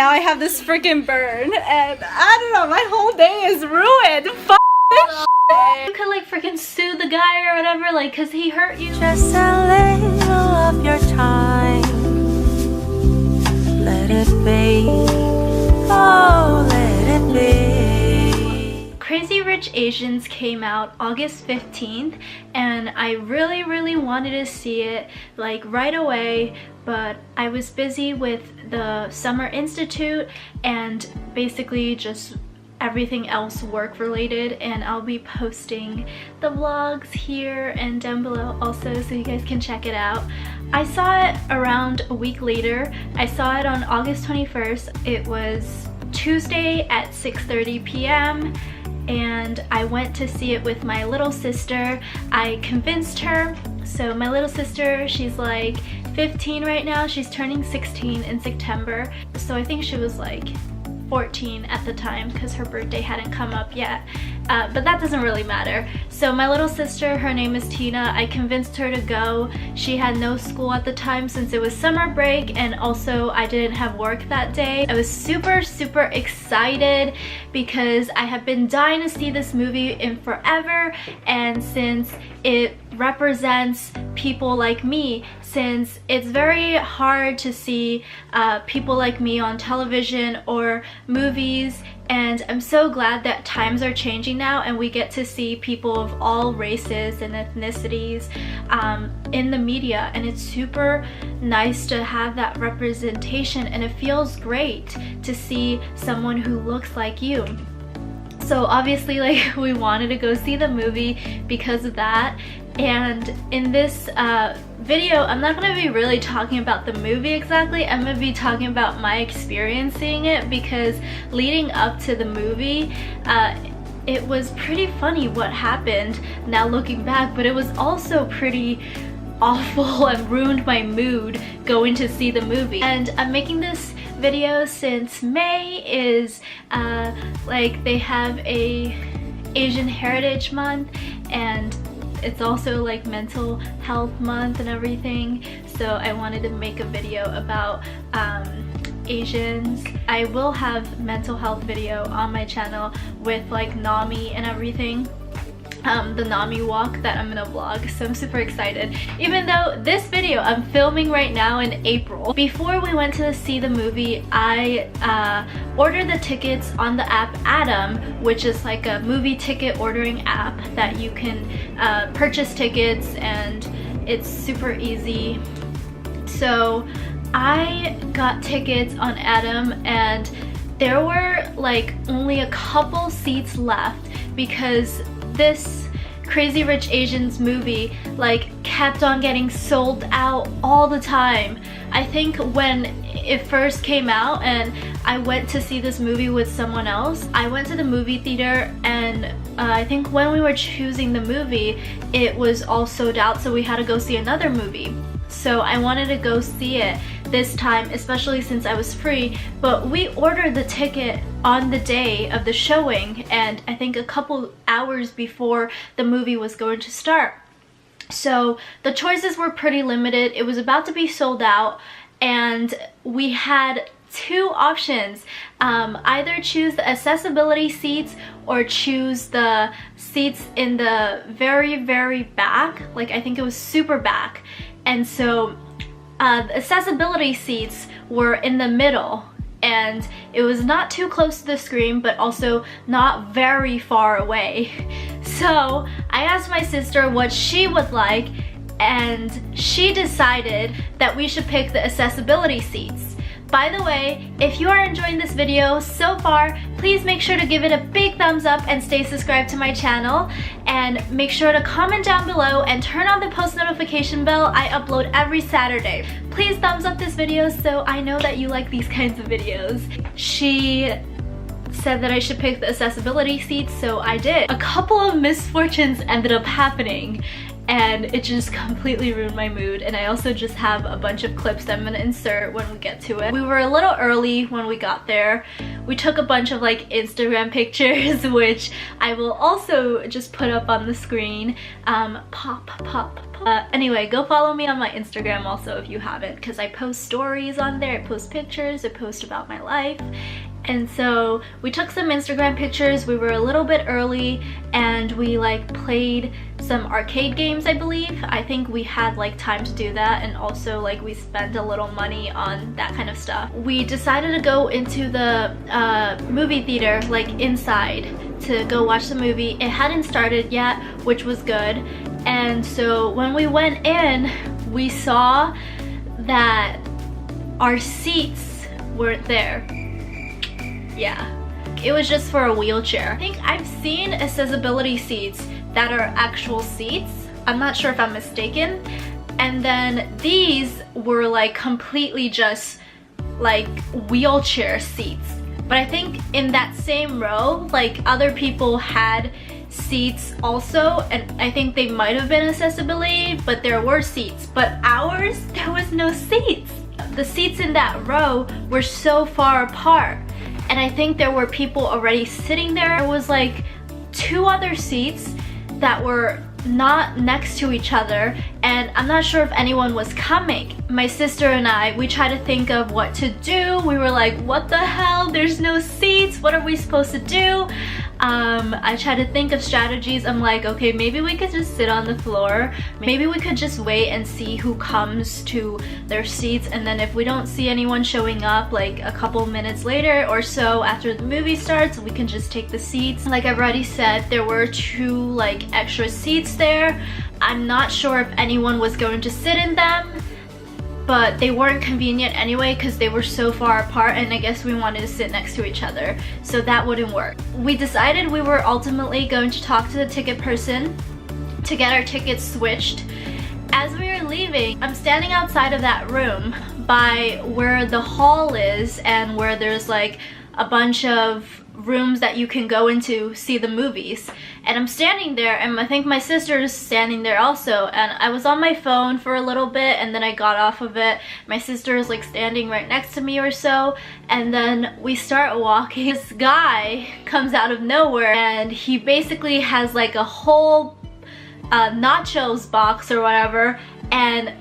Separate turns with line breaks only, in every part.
Now I have this freaking burn, and I don't know, my whole day is ruined. Fuck this shit.
You could like freaking sue the guy or whatever, like, cause he hurt you.
Just a little of your time. Let it be. Oh, let it be.
Crazy Rich Asians came out August 15th, and I really wanted to see it like right away, but I was busy with the Summer Institute and basically just everything else work related, and I'll be posting the vlogs here and down below also so you guys can check it out. I saw it around a week later. I saw it on August 21st. It was Tuesday at 6:30 p.m. and I went to see it with my little sister. I convinced her. So my little sister, she's like 15 right now. She's turning 16 in September. So I think she was like 14 at the time because her birthday hadn't come up yet. But that doesn't really matter. So my little sister, her name is Tina, I convinced her to go. She had no school at the time since it was summer break, and also I didn't have work that day. I was super excited because I have been dying to see this movie in forever, and since it represents people like me, since it's very hard to see people like me on television or movies, and I'm so glad that times are changing now and we get to see people of all races and ethnicities in the media, and it's super nice to have that representation, and it feels great to see someone who looks like you. So obviously, like, we wanted to go see the movie because of that. And in this video, I'm not going to be really talking about the movie exactly. I'm going to be talking about my experience seeing it, because leading up to the movie, it was pretty funny what happened now looking back, but it was also pretty awful and ruined my mood going to see the movie. And I'm making this video since May is like they have a Asian Heritage Month, and it's also like mental health month and everything, so I wanted to make a video about Asians. I will have mental health video on my channel with like NAMI and everything. The NAMI walk that I'm gonna vlog, so I'm super excited. Even though this video I'm filming right now in April. Before we went to see the movie, I ordered the tickets on the app Atom, which is like a movie ticket ordering app that you can purchase tickets, and it's super easy. So I got tickets on Atom, and there were like only a couple seats left because this Crazy Rich Asians movie like kept on getting sold out all the time. I think when it first came out and I went to see this movie with someone else, I went to the movie theater, and I think when we were choosing the movie, it was all sold out, so we had to go see another movie. So I wanted to go see it this time, especially since I was free, but we ordered the ticket on the day of the showing, and I think a couple hours before the movie was going to start. So the choices were pretty limited. It was about to be sold out, and we had two options. Either choose the accessibility seats or choose the seats in the very back, like I think it was super back. And so the accessibility seats were in the middle, and it was not too close to the screen but also not very far away. So I asked my sister what she would like, and she decided that we should pick the accessibility seats. By the way, if you are enjoying this video so far, please make sure to give it a big thumbs up and stay subscribed to my channel. And make sure to comment down below and turn on the post notification bell. I upload every Saturday. Please thumbs up this video so I know that you like these kinds of videos. She said that I should pick the accessibility seats, so I did. A couple of misfortunes ended up happening, and it just completely ruined my mood. And I also just have a bunch of clips that I'm gonna insert when we get to it. We were a little early when we got there. we took a bunch of like Instagram pictures, which I will also just put up on the screen. Anyway, go follow me on my Instagram also if you haven't, because I post stories on there, I post pictures, I post about my life. And so we took some Instagram pictures. We were a little bit early and we like played some arcade games, I believe. I think we had like time to do that, and also like we spent a little money on that kind of stuff. We decided to go into the movie theater, like inside, to go watch the movie. It hadn't started yet, which was good. And so when we went in, we saw that our seats weren't there. Yeah, it was just for a wheelchair. I think I've seen accessibility seats that are actual seats. I'm not sure if I'm mistaken. And then these were like completely just like wheelchair seats. But I think in that same row, like other people had seats also, and I think they might have been accessibility, but there were seats. But ours, there was no seats. The seats in that row were so far apart. And I think there were people already sitting there. There was like 2 other seats that were not next to each other, and I'm not sure if anyone was coming. My sister and I, we tried to think of what to do. We were like, what the hell? There's no seats. What are we supposed to do? I tried to think of strategies. I'm like, okay, maybe we could just sit on the floor. Maybe we could just wait and see who comes to their seats, and then if we don't see anyone showing up like a couple minutes later or so after the movie starts, we can just take the seats. Like I've already said, there were 2 like extra seats there. I'm not sure if anyone was going to sit in them, but they weren't convenient anyway because they were so far apart, and I guess we wanted to sit next to each other, so that wouldn't work. We decided we were ultimately going to talk to the ticket person to get our tickets switched. As we were leaving, I'm standing outside of that room by where the hall is and where there's like a bunch of rooms that you can go into see the movies, and I'm standing there, and I think my sister is standing there also, and I was on my phone for a little bit and then I got off of it. My sister is like standing right next to me or so, and then we start walking. This guy comes out of nowhere and he basically has like a whole nachos box or whatever and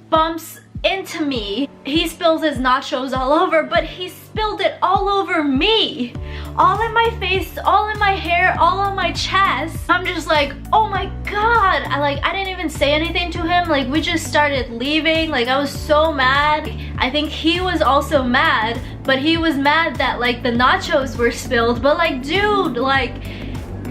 bumps into me. He spills his nachos all over, but he spilled it all over me. All in my face, all in my hair, all on my chest. I'm just like, oh my god. I didn't even say anything to him. Like, we just started leaving. Like, I was so mad. I think he was also mad, but he was mad that like the nachos were spilled. But like, dude, like,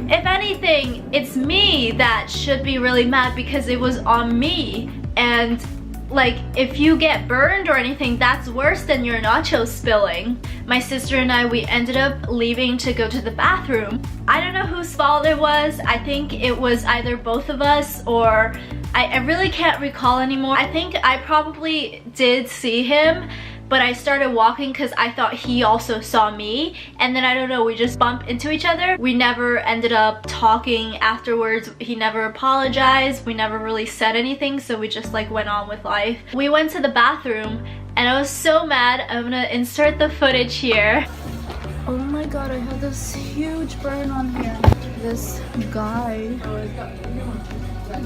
if anything, it's me that should be really mad because it was on me. And like, if you get burned or anything, that's worse than your nachos spilling. My sister and I, we ended up leaving to go to the bathroom. I don't know whose fault it was. I think it was either both of us, or I really can't recall anymore. I think I probably did see him, but I started walking because I thought he also saw me, and then I don't know, we just bumped into each other. We never ended up talking afterwards. He never apologized. We never really said anything, so we just like went on with life. We went to the bathroom and I was so mad. I'm gonna insert the footage here.
Oh my god, I have this huge burn on here. This guy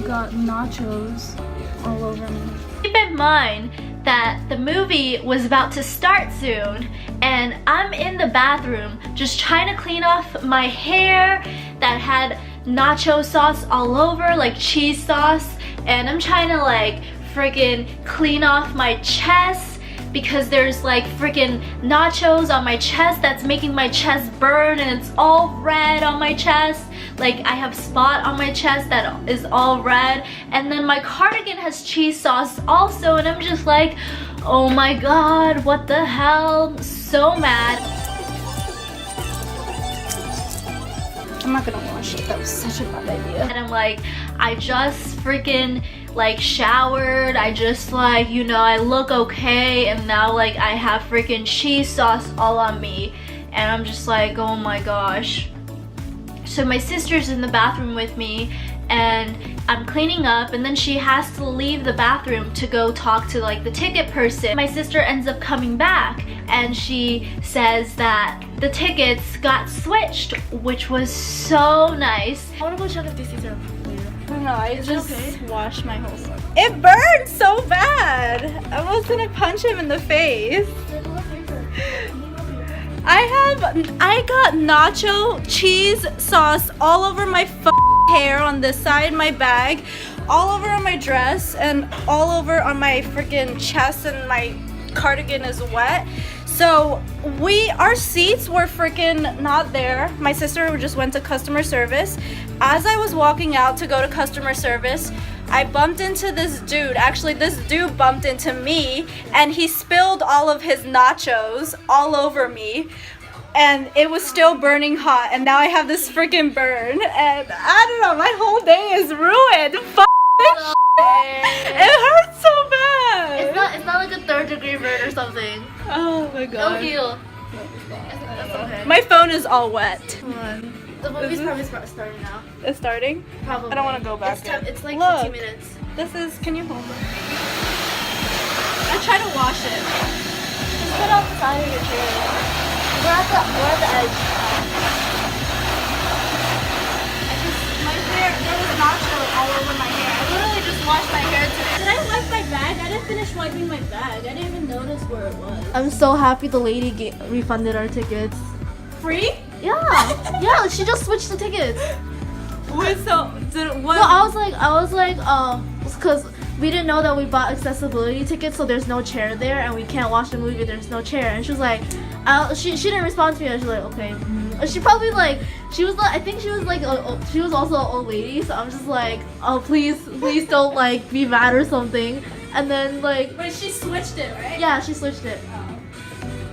got nachos all over me.
Keep in mind that the movie was about to start soon, and I'm in the bathroom just trying to clean off my hair that had nacho sauce all over, like cheese sauce, and I'm trying to like freaking clean off my chest because there's like freaking nachos on my chest that's making my chest burn, and it's all red on my chest. Like, I have spot on my chest that is all red, and then my cardigan has cheese sauce also, and I'm just like, oh my god, what the hell? So mad.
I'm not gonna wash it. That was such a bad idea.
And I'm like, I just freaking like showered. I just like, you know, I look okay, and now like I have freaking cheese sauce all on me, and I'm just like, oh my gosh. So my sister's in the bathroom with me, and I'm cleaning up, and then she has to leave the bathroom to go talk to like the ticket person. My sister ends up coming back, and she says that the tickets got switched, which was so nice.
I wanna go check if these seats are clear.
I don't know, I just
okay?
washed my whole stuff. It burned so bad! I was gonna punch him in the face. I got nacho cheese sauce all over my hair on this side, my bag, all over on my dress, and all over on my freaking chest, and my cardigan is wet. So our seats were freaking not there. My sister just went to customer service. As I was walking out to go to customer service, I bumped into this dude. Actually, this dude bumped into me, and he spilled all of his nachos all over me. And it was still burning hot, and now I have this freaking burn, and I don't know, my whole day is ruined. This shit. It hurts so bad.
It's not like a 3rd-degree burn or something.
Oh my
It'll
god.
heal. That's okay.
My phone is all wet.
Come on. The movie's probably starting now.
It's starting?
Probably.
I don't want to go back.
It's like
Look.
15 minutes.
This is, can you hold it? I try to wash it.
Just put it on the side of your chair. We're at the edge.
My hair, there was nacho all over my hair. I literally just washed my hair today.
Did I wipe my bag? I didn't finish wiping my bag. I didn't even notice where it was.
I'm so happy the lady refunded our tickets.
Free?
Yeah. Yeah, she just switched the tickets.
Wait, so, what?
No, I was like, because we didn't know that we bought accessibility tickets, so there's no chair there, and we can't watch the movie. There's no chair, and she was like, she didn't respond to me. And she was like, okay. She probably like, she was like, I think she was like, she was also an old lady. So I'm just like, oh please don't like be mad or something. And then like,
But she switched it, right?
yeah, she switched it.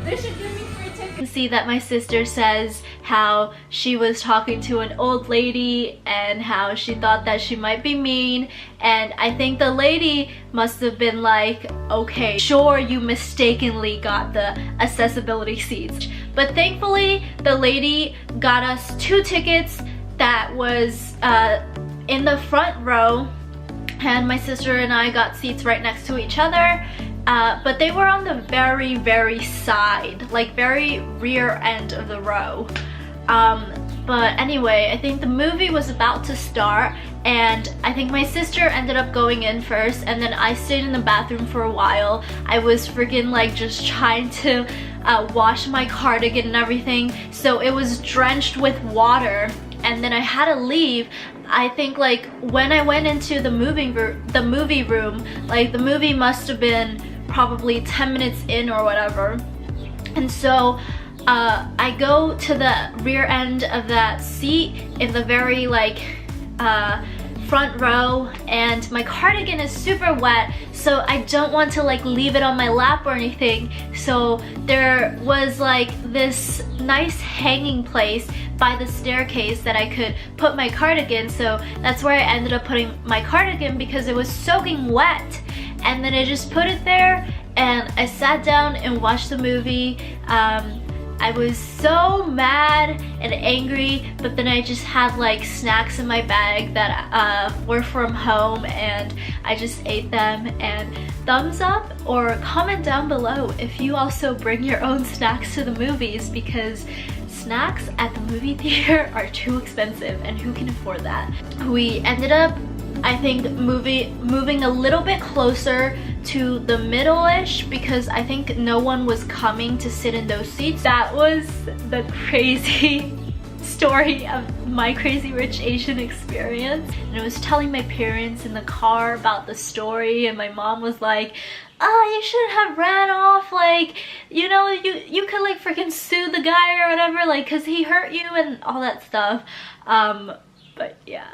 They should give me free tickets.
You can see that my sister says how she was talking to an old lady and how she thought that she might be mean, and I think the lady must have been like, okay, sure, you mistakenly got the accessibility seats, but thankfully the lady got us 2 tickets that was in the front row, and my sister and I got seats right next to each other. But they were on the very, very side, like very rear end of the row. But anyway, I think the movie was about to start, and I think my sister ended up going in first, and then I stayed in the bathroom for a while. I was freaking like just trying to wash my cardigan and everything, so it was drenched with water, and then I had to leave. I think like when I went into the movie room, like the movie must have been probably 10 minutes in or whatever, and so I go to the rear end of that seat in the very like front row, and my cardigan is super wet, so I don't want to like leave it on my lap or anything. So there was like this nice hanging place by the staircase that I could put my cardigan, so that's where I ended up putting my cardigan because it was soaking wet. And then I just put it there and I sat down and watched the movie. I was so mad and angry, but then I just had like snacks in my bag that were from home, and I just ate them. And thumbs up or comment down below if you also bring your own snacks to the movies, because snacks at the movie theater are too expensive, and who can afford that? We ended up, I think, moving a little bit closer to the middle-ish because I think no one was coming to sit in those seats. That was the crazy story of my Crazy Rich Asian experience. And I was telling my parents in the car about the story, and my mom was like, oh, you shouldn't have ran off, like, you know, you could like freaking sue the guy or whatever, like, cause he hurt you and all that stuff. But yeah.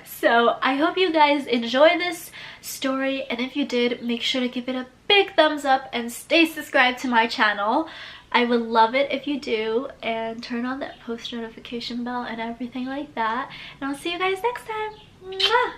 So I hope you guys enjoy this story, and if you did, make sure to give it a big thumbs up and stay subscribed to my channel. I would love it if you do, and turn on that post notification bell and everything like that. And I'll see you guys next time. Mwah!